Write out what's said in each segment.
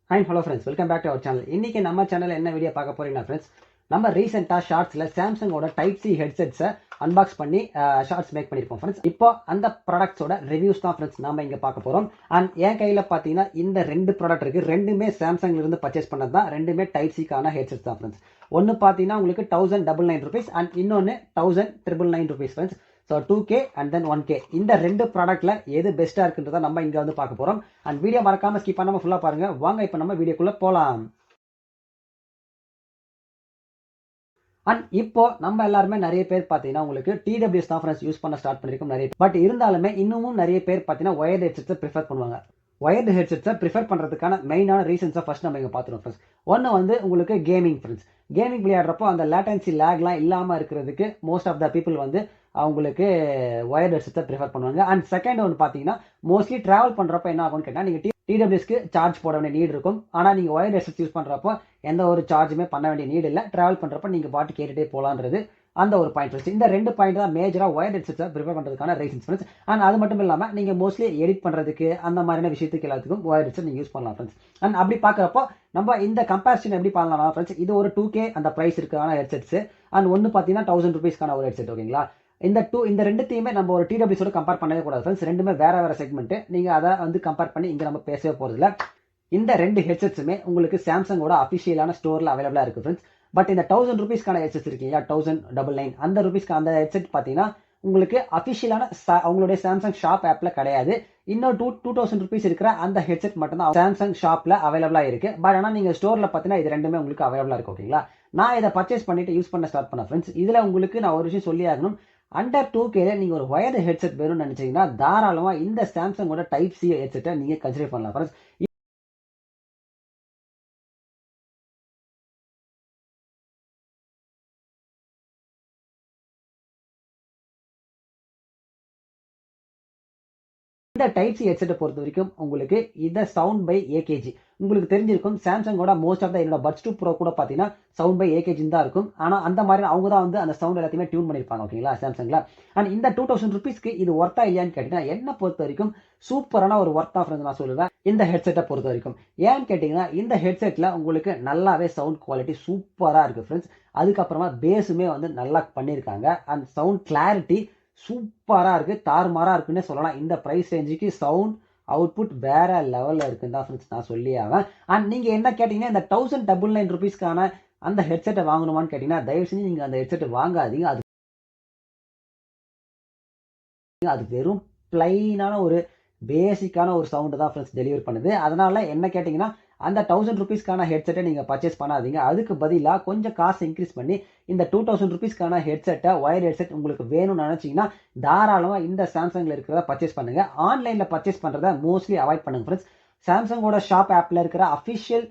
Hi, hello friends. Welcome back to our channel. இன்னைக்கு நம்ம சேனல்ல என்ன வீடியோ பார்க்க போறீங்கன்னா ஃப்ரெண்ட்ஸ், நம்ம ரீசெண்டா ஷார்ட்ஸ்ல சாம்சங்கோட டைப் சி ஹெட்செட்ஸை அன்பாக்ஸ் பண்ணி ஷார்ட்ஸ் மேக் பண்ணிருப்போம் ஃப்ரெண்ட்ஸ். இப்போ அந்த ப்ராடக்ட்ஸோட ரிவ்யூஸ் தான் ஃப்ரெண்ட்ஸ் நாம இங்க பார்க்க போறோம். அண்ட் என் கையில பாத்தீங்கன்னா இந்த ரெண்டு ப்ராடக்ட் இருக்கு. ரெண்டுமே சாம்சங்ல இருந்து பர்ச்சேஸ் பண்ணது தான். ரெண்டுமே டைப் சிக்கான ஹெட்செட்ஸ் தான் ஃப்ரெண்ட்ஸ். ஒன்னு பாத்தீங்கன்னா உங்களுக்கு 1099 rupees அண்ட் இன்னொன்னு 1999 rupees friends. So 2K and then 1K இந்த ரெண்டு ப்ராடக்ட்ல எது பெஸ்டா இருக்குன்றத நம்ம இங்க வந்து பார்க்க போறோம். அண்ட் வீடியோ மறக்காம ஸ்கிப் பண்ணாம ஃபுல்லா பாருங்க. வாங்க இப்போ நம்ம வீடியோக்குள்ள போலாம். அண்ட் இப்போ நம்ம எல்லாருமே நிறைய பேர் பார்த்தீங்கன்னா உங்களுக்கு TWS தான் ஃப்ரெண்ட்ஸ் யூஸ் பண்ண ஸ்டார்ட் பண்ணிருக்கோம் நிறைய. பட் இருந்தாலுமே இன்னமும் நிறைய பேர் பார்த்தீங்கன்னா ஒயர்டு ஹெட்செட்ஸை ப்ரிஃபர் பண்ணுவாங்க. ஒயர்டு ஹெட்செட்ஸை ப்ரிஃபர் பண்றதுக்கான மெயினான ரீசன்ஸை ஃபர்ஸ்ட் நம்ம இங்க பார்த்துருவோம் ஃப்ரெண்ட்ஸ். ஒன்று வந்து உங்களுக்கு கேமிங் ஃப்ரெண்ட்ஸ். கேமிங் விளையாடுறப்போ அந்த லேட்டன்சி லேக்லாம் இல்லாமல் இருக்கிறதுக்கு மோஸ்ட் ஆஃப் த பீப்புள் வந்து அவங்களுக்கு ஒயர்டு ஹெட்செட்ஸை ப்ரிஃபர் பண்ணுவாங்க. அண்ட் செகண்ட் ஒன்று பார்த்தீங்கன்னா மோஸ்ட்லி ட்ராவல் பண்ணுறப்ப என்ன ஆகும்னு கேட்டால் நீங்கள் TWSக்கு சார்ஜ் போட வேண்டிய நீட் இருக்கும். ஆனால் நீங்கள் ஒயர்டு ஹெட்செட்ஸ் யூஸ் பண்ணுறப்போ எந்த ஒரு சார்ஜுமே பண்ண வேண்டிய நீட் இல்லை. ட்ராவல் பண்ணுறப்ப நீங்கள் பாட்டு கேட்டுகிட்டே போகலான்றது அந்த ஒரு பாயிண்ட் ஃப்ரெண்ட்ஸ். இந்த ரெண்டு பாயிண்ட் தான் மேஜராக ஒயர்டு ஹெட்செட்ஸை ப்ரிஃபர் பண்ணுறதுக்கான ரீசன்ஸ் ஃப்ரெண்ட்ஸ். அண்ட் அது மட்டும் இல்லாமல் நீங்கள் மோஸ்ட்லி எடிட் பண்ணுறதுக்கு அந்த மாதிரியான விஷயத்துக்கு எல்லாத்துக்கும் ஒயர்டு ஹெட்செட் நீங்கள் யூஸ் பண்ணலாம் ஃப்ரெண்ட்ஸ். அண்ட் அப்படி பார்க்குறப்போ நம்ம இந்த கம்பேரிசன் எப்படி பண்ணலாம் ஃப்ரெண்ட்ஸ். இது ஒரு 2K அந்த ப்ரைஸ் இருக்கான ஹெட்செட்ஸ். அண்ட் ஒன்று பார்த்தீங்கன்னா 1000 rupeesக்கான ஒரு ஹெட்செட். ஓகேங்களா, இந்த ரெண்டுத்தையுமே நம்ம ஒரு TWSோட கம்பேர் பண்ணவே கூடாது ஃப்ரெண்ட்ஸ். ரெண்டுமே வேற வேற செக்மெண்ட். நீங்க அதை வந்து கம்பேர் பண்ணி இங்க நம்ம பேசவே போறதில்ல. இந்த ரெண்டு ஹெட்செட்ஸுமே உங்களுக்கு சாம்சங்கோட அபிஷியலான ஸ்டோர்ல அவைலபிளா இருக்கு ஃப்ரெண்ட்ஸ். பட் இந்த 1000 rupeesக்கான ஹெட்செட் இருக்கீங்களா, 1099 அந்த ருபீஸ்க்கு அந்த ஹெட்செட் பார்த்தீங்கன்னா உங்களுக்கு அபிஷியலான அவங்களுடைய சாம்சங் ஷாப் ஆப்ல கிடையாது. இன்னும் 2000 rupees இருக்கிற அந்த ஹெட்செட் மட்டும் தான் சாம்சங் ஷாப்ல அவைலபிளா இருக்கு. பட் ஆனால் நீங்க ஸ்டோர்ல பார்த்தீங்கன்னா இது ரெண்டுமே உங்களுக்கு அவைலபிளா இருக்கு. ஓகேங்களா, நான் இதை பர்ச்சேஸ் பண்ணிட்டு யூஸ் பண்ண ஸ்டார்ட் பண்ணேன் ஃப்ரெண்ட்ஸ். இதுல உங்களுக்கு நான் ஒரு விஷயம் சொல்லி ஆகணும். அண்டர் 2Kல நீங்க ஒரு ஒயர்டு ஹெட்செட் வேணும்னு நினைச்சீங்கன்னா தாராளமா இந்த சாம்சங்கோட டைப் சி ஹெட்செட்டை நீங்க கன்சிடர் பண்ணலாம் ஃப்ரெண்ட்ஸ். இந்த டைப் சி ஹெட்செட்டை பொறுத்த வரைக்கும் உங்களுக்கு இந்த சவுண்ட் பை ஏகேஜி உங்களுக்கு தெரிஞ்சிருக்கும். சாம்சங்கோட மோஸ்ட் ஆஃப் த என்னோட பட்ஸ் 2 ப்ரோ கூட பார்த்தீங்கன்னா சவுண்ட் பை ஏகேஜி தான் இருக்கும். ஆனால் அந்த மாதிரி அவங்க தான் வந்து அந்த சவுண்ட் எல்லாத்தையுமே டியூன் பண்ணியிருப்பாங்க. ஓகேங்களா, சாம்சங்ல. அண்ட் இந்த 2000 rupeesக்கு இது ஒர்த்தா இல்லையான்னு கேட்டீங்கன்னா என்ன பொறுத்த வரைக்கும் சூப்பரான ஒரு ஒர்த் ஆஃப் நான் சொல்லுவேன் இந்த ஹெட்செட்டை பொறுத்த வரைக்கும். ஏன்னு கேட்டீங்கன்னா இந்த ஹெட்செட்ல உங்களுக்கு நல்லாவே சவுண்ட் குவாலிட்டி சூப்பரா இருக்கு ஃப்ரெண்ட்ஸ். அதுக்கப்புறமா பேஸுமே வந்து நல்லா பண்ணியிருக்காங்க. அண்ட் சவுண்ட் கிளாரிட்டி சூப்பரா இருக்கு, தாறுமாறா இருக்குன்னு சொல்லலாம். இந்த பிரைஸ் ரேஞ்சுக்கு சவுண்ட் அவுட்புட் வேற லெவல்ல இருக்குன்னு தான் ஃப்ரெண்ட்ஸ் நான் சொல்லி ஆவேன். அண்ட் நீங்க என்ன கேட்டீங்கன்னா இந்த 1099 rupeesக்கான அந்த ஹெட்செட்டை வாங்கணுமான்னு கேட்டீங்கன்னா தயவு செஞ்சு நீங்க அந்த ஹெட்செட் வாங்காதீங்க. அது வெறும் பிளைனான ஒரு பேசிக்கான ஒரு சவுண்ட் தான் ஃப்ரெண்ட்ஸ் டெலிவர் பண்ணுது. அதனால என்ன கேட்டீங்கன்னா அந்த 1000 rupeesக்கான ஹெட்செட்டை நீங்க பர்ச்சேஸ் பண்ணாதீங்க. அதுக்கு பதிலாக கொஞ்சம் காசு இன்க்ரீஸ் பண்ணி இந்த 2000 rupeesக்கான ஹெட்செட்டை ஒயர் ஹெட்செட் உங்களுக்கு வேணும்னு நினைச்சீங்கன்னா தாராளமா இந்த சாம்சங்ல இருக்கிறத பர்ச்சேஸ் பண்ணுங்க. ஆன்லைன்ல பர்ச்சேஸ் பண்றதை மோஸ்ட்லி அவாய்ட் பண்ணுங்க ஃப்ரெண்ட்ஸ். சாம்சங்கோட ஷாப் ஆப்ல இருக்கிற அஃபிஷியல்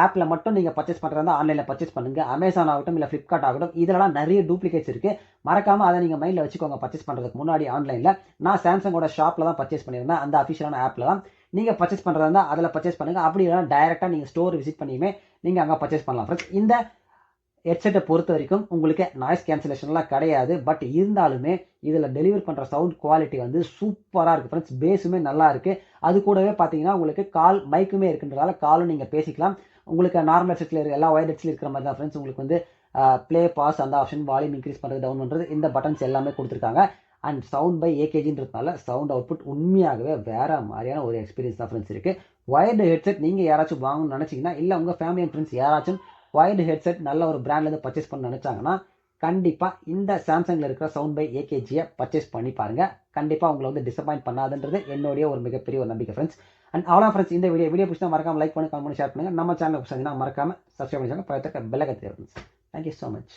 ஆப்ல மட்டும் நீங்க பர்ச்சேஸ் பண்றதா ஆன்லைன்ல பர்ச்சேஸ் பண்ணுங்க. அமேசான் ஆகட்டும் இல்ல பிளிப்கார்ட் ஆகட்டும் இதெல்லாம் நிறைய டூப்ளிகேட்ஸ் இருக்கு. மறக்காம அதை நீங்க மைண்ட்ல வச்சுக்கோங்க. பர்ச்சேஸ் பண்றதுக்கு முன்னாடி ஆன்லைன்ல நான் சாம்சங்கோட ஷாப்ல தான் பர்ச்சேஸ் பண்ணியிருந்தேன். அந்த அஃபிஷியலான ஆப்ல தான் நீங்க பர்ச்சேஸ் பண்றதா இருந்தா அதில் பர்ச்சேஸ் பண்ணுங்க. அப்படி இல்லைனா டைரக்டா நீங்க ஸ்டோர் விசிட் பண்ணியுமே நீங்க அங்க பர்ச்சேஸ் பண்ணலாம் ஃப்ரெண்ட்ஸ். இந்த ஹெட்செட்டை பொறுத்த வரைக்கும் உங்களுக்கு நாய்ஸ் கேன்சலேஷன்லாம் கிடையாது. பட் இருந்தாலுமே இதில் டெலிவர் பண்ணுற சவுண்ட் குவாலிட்டி வந்து சூப்பராக இருக்குது ஃப்ரெண்ட்ஸ். பேஸுமே நல்லா இருக்கு. அது கூடவே பார்த்தீங்கன்னா உங்களுக்கு கால் மைக்குமே இருக்குன்றதால காலும் நீங்கள் பேசிக்கலாம். உங்களுக்கு நார்மல் ஹெட்செட்ல எல்லா ஒயர் ஹெட்ஸ்ல இருக்கிற மாதிரி தான் ஃப்ரெண்ட்ஸ். உங்களுக்கு வந்து ப்ளே பாஸ் அந்த ஆப்ஷன், வால்யூம் இன்க்ரீஸ் பண்ணுறது டவுன் பண்ணுறது இந்த பட்டன்ஸ் எல்லாமே கொடுத்துருக்காங்க. அண்ட் சவுண்ட் பை ஏகேஜின்றதுனால சவுண்ட் அவுட்புட் உண்மையாகவே வேற மாதிரியான ஒரு எக்ஸ்பீரியன்ஸ் தான் ஃப்ரெண்ட்ஸ் இருக்கு. ஒயர்டு ஹெட்செட் நீங்க யாராச்சும் வாங்கணும்னு நினைச்சீங்கன்னா இல்ல உங்க ஃபேமிலி அண்ட் ஃப்ரெண்ட்ஸ் யாராச்சும் ஒயர்டு ஹெட்செட் நல்ல ஒரு பிராண்ட்ல இருந்து பர்ச்சேஸ் பண்ண நினைச்சாங்கன்னா கண்டிப்பா இந்த சாம்சங்ல இருக்கிற சவுண்ட் பை ஏகேஜியை பர்ச்சேஸ் பண்ணி பாருங்க. கண்டிப்பா உங்களை வந்து டிசப்பாயிண்ட் பண்ணாதுன்றது என்னுடைய ஒரு மிகப்பெரிய ஒரு நம்பிக்கை ஃப்ரெண்ட்ஸ். அண்ட் அவ்வளோ ஃப்ரெண்ட்ஸ், இந்த வீடியோ பிடிச்சா மறக்காம லைக் பண்ணி கமெண்ட் பண்ணி ஷேர் பண்ணுங்க. நம்ம சேனல் பிடிச்சா மறக்காம சப்ஸ்கிரைப் பண்ணி பக்கத்துல பெல் ஐக்கன் தேர்வு. Thank you so much.